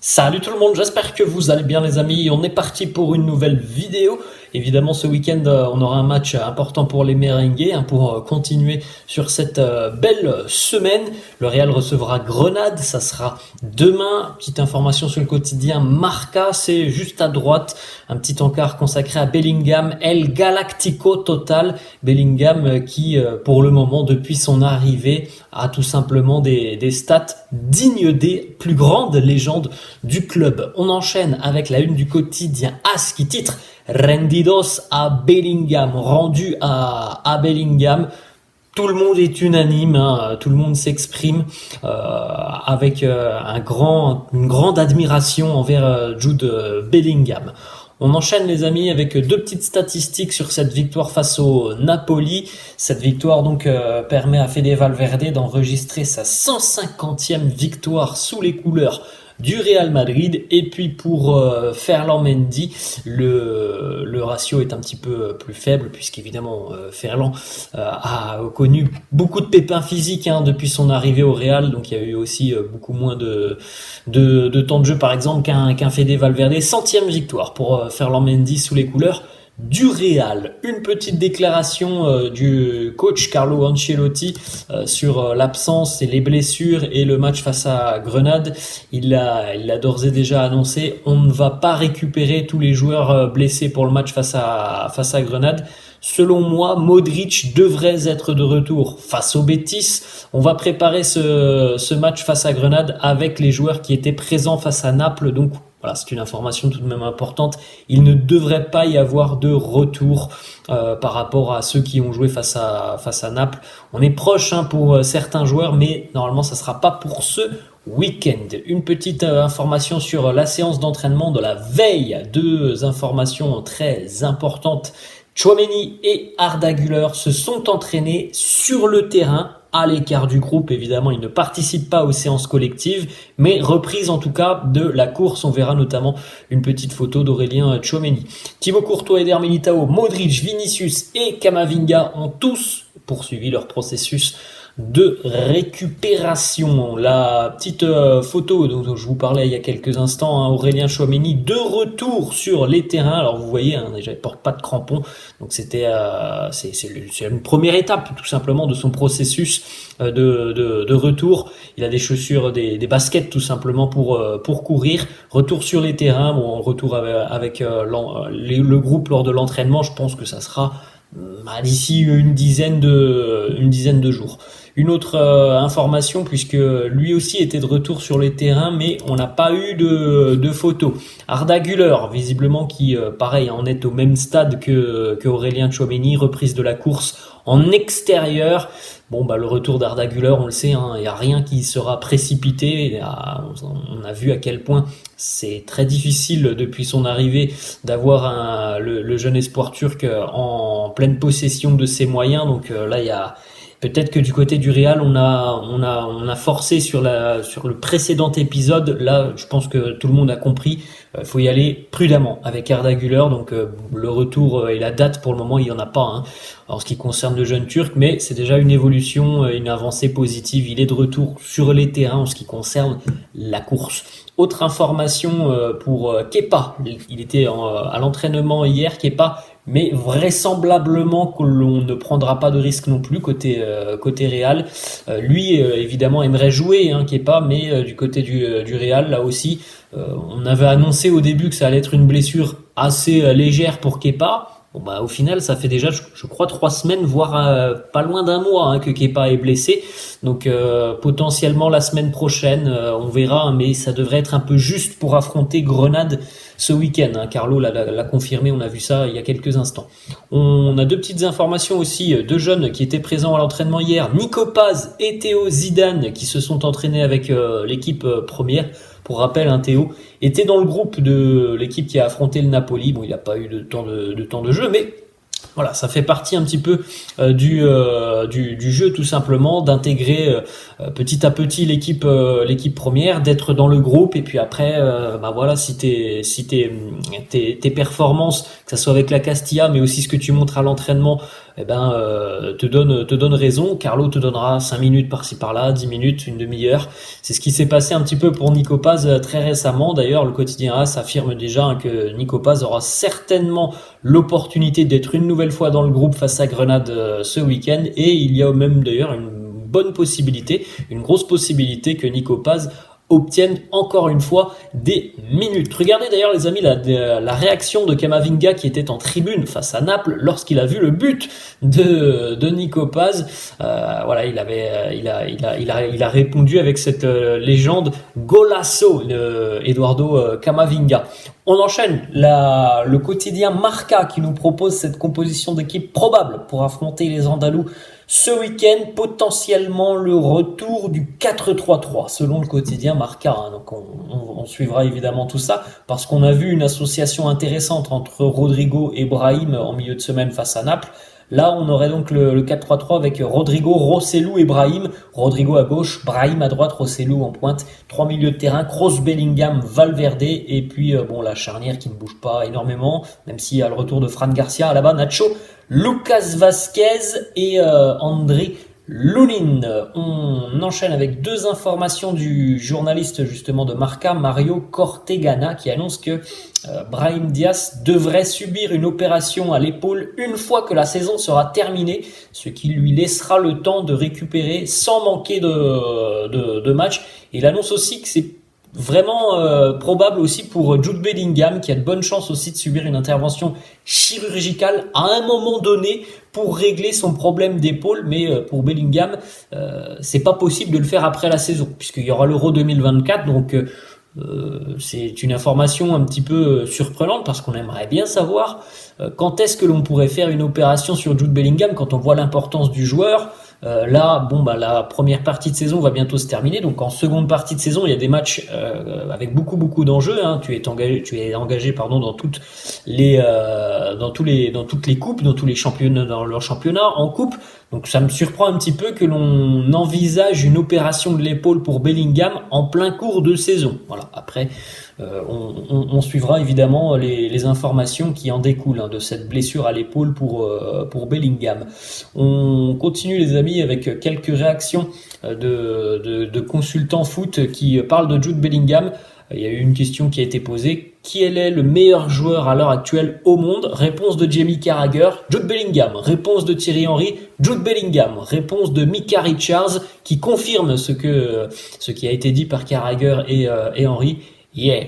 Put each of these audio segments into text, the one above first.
Salut tout le monde, j'espère que vous allez bien les amis. On est parti pour une nouvelle vidéo. Évidemment, ce week-end, on aura un match important pour les Merengues pour continuer sur cette belle semaine. Le Real recevra Grenade, ça sera demain. Petite information sur le quotidien Marca, c'est juste à droite. Un petit encart consacré à Bellingham, El Galactico total. Bellingham qui, pour le moment, depuis son arrivée, a tout simplement des stats dignes des plus grandes légendes du club. On enchaîne avec la une du quotidien AS qui titre Rendidos à Bellingham, rendu à Bellingham. Tout le monde est unanime, hein, tout le monde s'exprime avec une grande admiration envers Jude Bellingham. On enchaîne les amis avec deux petites statistiques sur cette victoire face au Napoli. Cette victoire donc permet à Fede Valverde d'enregistrer sa 150e victoire sous les couleurs du Real Madrid. Et puis pour Ferland Mendy, le ratio est un petit peu plus faible puisqu'évidemment Ferland a connu beaucoup de pépins physiques depuis son arrivée au Real, donc il y a eu aussi beaucoup moins de temps de jeu par exemple qu'un Fede Valverde. 100e victoire pour Ferland Mendy sous les couleurs du Real. Une petite déclaration du coach Carlo Ancelotti sur l'absence et les blessures et le match face à Grenade. Il a d'ores et déjà annoncé: on ne va pas récupérer tous les joueurs blessés pour le match face à Grenade. Selon moi, Modric devrait être de retour face au Betis. On va préparer ce match face à Grenade avec les joueurs qui étaient présents face à Naples. Donc voilà, c'est une information tout de même importante. Il ne devrait pas y avoir de retour par rapport à ceux qui ont joué face à Naples. On est proche pour certains joueurs, mais normalement ça sera pas pour ce week-end. Une petite information sur la séance d'entraînement de la veille. Deux informations très importantes. Tchouaméni et Arda Güler se sont entraînés sur le terrain à l'écart du groupe. Évidemment, ils ne participent pas aux séances collectives, mais reprise en tout cas de la course. On verra notamment une petite photo d'Aurélien Tchouaméni. Thibaut Courtois, Eder Militao, Modric, Vinicius et Camavinga ont tous poursuivi leur processus de récupération. La petite photo dont je vous parlais il y a quelques instants, Aurélien Tchouaméni de retour sur les terrains. Alors vous voyez, déjà il porte pas de crampons, donc c'est une première étape tout simplement de son processus de retour. Il a des chaussures, des baskets tout simplement pour courir. Retour sur les terrains, retour avec le groupe lors de l'entraînement. Je pense que ça sera d'ici une dizaine de jours. Une autre information, puisque lui aussi était de retour sur les terrains, mais on n'a pas eu de photos. Arda Güler, visiblement, qui pareil en est au même stade que Aurélien Tchouaméni, reprise de la course en extérieur. Le retour d'Arda Güler, on le sait, il n'y a rien qui sera précipité. On a vu à quel point c'est très difficile depuis son arrivée d'avoir le jeune espoir turc en pleine possession de ses moyens. Donc là, il y a peut-être que du côté du Real, on a forcé sur le précédent épisode. Là, je pense que tout le monde a compris. Faut y aller prudemment avec Arda Güler. Donc le retour et la date pour le moment, il y en a pas en ce qui concerne le jeune Turc, mais c'est déjà une évolution, une avancée positive. Il est de retour sur les terrains en ce qui concerne la course. Autre information pour Kepa. Il était à l'entraînement hier, Kepa, mais vraisemblablement que l'on ne prendra pas de risque non plus côté Real. Lui évidemment aimerait jouer Kepa, mais du côté du Real, là aussi on avait annoncé au début que ça allait être une blessure assez légère pour Kepa. Au final, ça fait déjà, je crois, 3 semaines, voire pas loin d'un mois que Kepa est blessé. Donc potentiellement la semaine prochaine, on verra, mais ça devrait être un peu juste pour affronter Grenade ce week-end. Carlo l'a confirmé, on a vu ça il y a quelques instants. On a deux petites informations aussi, deux jeunes qui étaient présents à l'entraînement hier, Nico Paz et Théo Zidane, qui se sont entraînés avec l'équipe première. Pour rappel, Théo était dans le groupe de l'équipe qui a affronté le Napoli. Il n'a pas eu de temps de jeu, mais voilà, ça fait partie un petit peu du jeu tout simplement, d'intégrer petit à petit l'équipe première, d'être dans le groupe, et puis après si tes performances, que ça soit avec la Castilla, mais aussi ce que tu montres à l'entraînement, te donne raison. Carlo te donnera 5 minutes par-ci par-là, 10 minutes, une demi-heure. C'est ce qui s'est passé un petit peu pour Nico Paz très récemment. D'ailleurs, le quotidien AS affirme déjà que Nico Paz aura certainement l'opportunité d'être une nouvelle fois dans le groupe face à Grenade ce week-end, et il y a même d'ailleurs une grosse possibilité que Nico Paz obtiennent encore une fois des minutes. Regardez d'ailleurs les amis la réaction de Camavinga qui était en tribune face à Naples lorsqu'il a vu le but de Nico Paz. Voilà, il a répondu avec cette légende golasso, Eduardo Camavinga. On enchaîne le quotidien Marca qui nous propose cette composition d'équipe probable pour affronter les Andalous ce week-end, potentiellement le retour du 4-3-3 selon le quotidien Marca. Donc on suivra évidemment tout ça parce qu'on a vu une association intéressante entre Rodrigo et Brahim en milieu de semaine face à Naples. Là, on aurait donc le 4-3-3 avec Rodrigo, Rossellou et Brahim. Rodrigo à gauche, Brahim à droite, Rossellou en pointe. 3 milieux de terrain, Kroos, Bellingham, Valverde. Et puis, la charnière qui ne bouge pas énormément, même s'il y a le retour de Fran Garcia. Là-bas, Nacho, Lucas Vazquez et André Lunin. On enchaîne avec 2 informations du journaliste justement de Marca, Mario Cortegana, qui annonce que Brahim Diaz devrait subir une opération à l'épaule une fois que la saison sera terminée, ce qui lui laissera le temps de récupérer sans manquer de matchs. Et il annonce aussi que c'est vraiment probable aussi pour Jude Bellingham, qui a de bonnes chances aussi de subir une intervention chirurgicale à un moment donné pour régler son problème d'épaule. Mais pour Bellingham, c'est pas possible de le faire après la saison, puisqu'il y aura l'Euro 2024. Donc c'est une information un petit peu surprenante parce qu'on aimerait bien savoir quand est-ce que l'on pourrait faire une opération sur Jude Bellingham quand on voit l'importance du joueur. La première partie de saison va bientôt se terminer, donc en seconde partie de saison il y a des matchs avec beaucoup d'enjeux. Tu es engagé dans toutes les coupes, dans tous les championnats, dans leur championnat en coupe. Donc ça me surprend un petit peu que l'on envisage une opération de l'épaule pour Bellingham en plein cours de saison. Voilà. Après, on suivra évidemment les informations qui en découlent de cette blessure à l'épaule pour Bellingham. On continue les amis avec quelques réactions de consultants foot qui parlent de Jude Bellingham. Il y a eu une question qui a été posée. Qui est le meilleur joueur à l'heure actuelle au monde? Réponse de Jamie Carragher, Jude Bellingham. Réponse de Thierry Henry, Jude Bellingham. Réponse de Micah Richards qui confirme ce qui a été dit par Carragher et Henry. Yeah.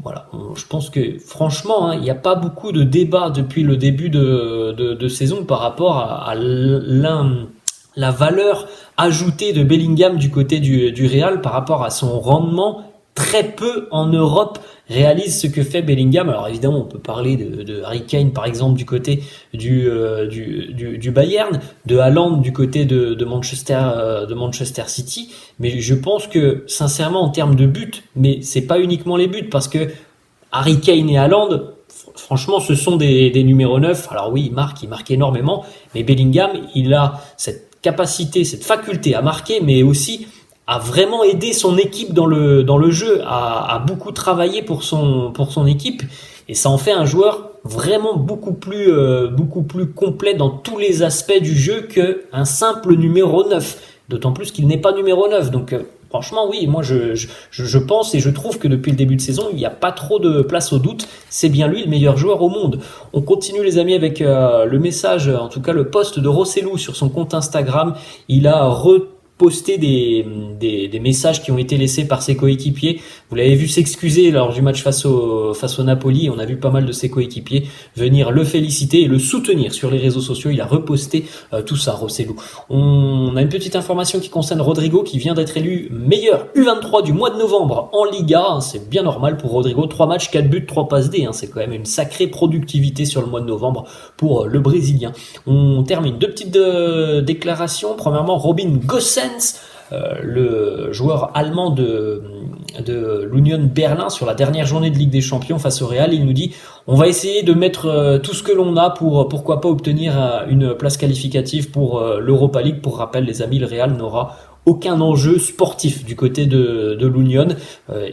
Voilà. Je pense que franchement, il n'y a pas beaucoup de débats depuis le début de saison par rapport à la valeur ajoutée de Bellingham du côté du Real par rapport à son rendement. Très peu en Europe réalisent ce que fait Bellingham. Alors évidemment, on peut parler de Harry Kane par exemple du côté du Bayern, de Haaland du côté de Manchester City. Mais je pense que sincèrement en termes de buts, mais c'est pas uniquement les buts parce que Harry Kane et Haaland, franchement, ce sont des numéros 9. Alors oui, il marque énormément, mais Bellingham, il a cette capacité, cette faculté à marquer, mais aussi a vraiment aidé son équipe dans le jeu, a beaucoup travaillé pour son équipe, et ça en fait un joueur vraiment beaucoup plus complet dans tous les aspects du jeu qu'un simple numéro 9, d'autant plus qu'il n'est pas numéro 9. Donc franchement oui, moi je pense et je trouve que depuis le début de saison, il n'y a pas trop de place au doute, c'est bien lui le meilleur joueur au monde. On continue les amis avec le message, en tout cas le post de Rossellou sur son compte Instagram. Il a poster des messages qui ont été laissés par ses coéquipiers. Vous l'avez vu s'excuser lors du match face au Napoli. On a vu pas mal de ses coéquipiers venir le féliciter et le soutenir sur les réseaux sociaux. Il a reposté tout ça, Rossellou. On a une petite information qui concerne Rodrigo qui vient d'être élu meilleur U23 du mois de novembre en Liga. C'est bien normal pour Rodrigo. 3 matchs, 4 buts, 3 passes D. C'est quand même une sacrée productivité sur le mois de novembre pour le Brésilien. On termine 2 petites déclarations. Premièrement, Robin Gosens, le joueur allemand de l'Union Berlin sur la dernière journée de Ligue des Champions face au Real. Il nous dit: on va essayer de mettre tout ce que l'on a pour pourquoi pas obtenir une place qualificative pour l'Europa League. Pour rappel les amis, le Real n'aura aucun enjeu sportif du côté de l'Union.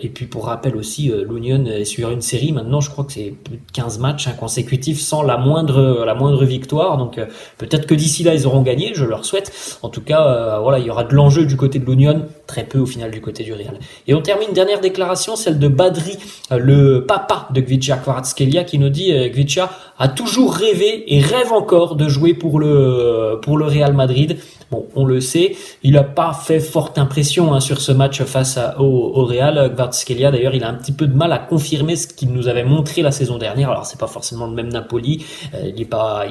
Et puis pour rappel aussi, l'Union est sur une série maintenant, je crois que c'est plus de 15 matchs consécutifs sans la moindre victoire. Donc peut-être que d'ici là ils auront gagné, je leur souhaite. En tout cas, voilà, il y aura de l'enjeu du côté de l'Union, très peu au final du côté du Real. Et on termine, dernière déclaration, celle de Badri, le papa de Khvicha Kvaratskhelia, qui nous dit Khvicha a toujours rêvé et rêve encore de jouer pour le Real Madrid. Bon, on le sait, il n'a pas fait forte impression sur ce match face au Real. Kvaratskhelia, d'ailleurs, il a un petit peu de mal à confirmer ce qu'il nous avait montré la saison dernière. Alors, c'est pas forcément le même Napoli, il n'y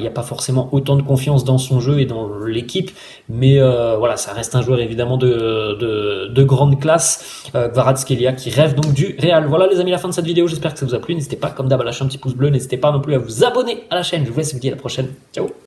a pas forcément autant de confiance dans son jeu et dans l'équipe, mais voilà, ça reste un joueur évidemment de grande classe. Kvaratskhelia qui rêve donc du Real. Voilà les amis, la fin de cette vidéo, j'espère que ça vous a plu. N'hésitez pas comme d'hab à lâcher un petit pouce bleu, n'hésitez pas non plus à vous abonner à la chaîne. Je vous laisse, vous dis à la prochaine. Ciao.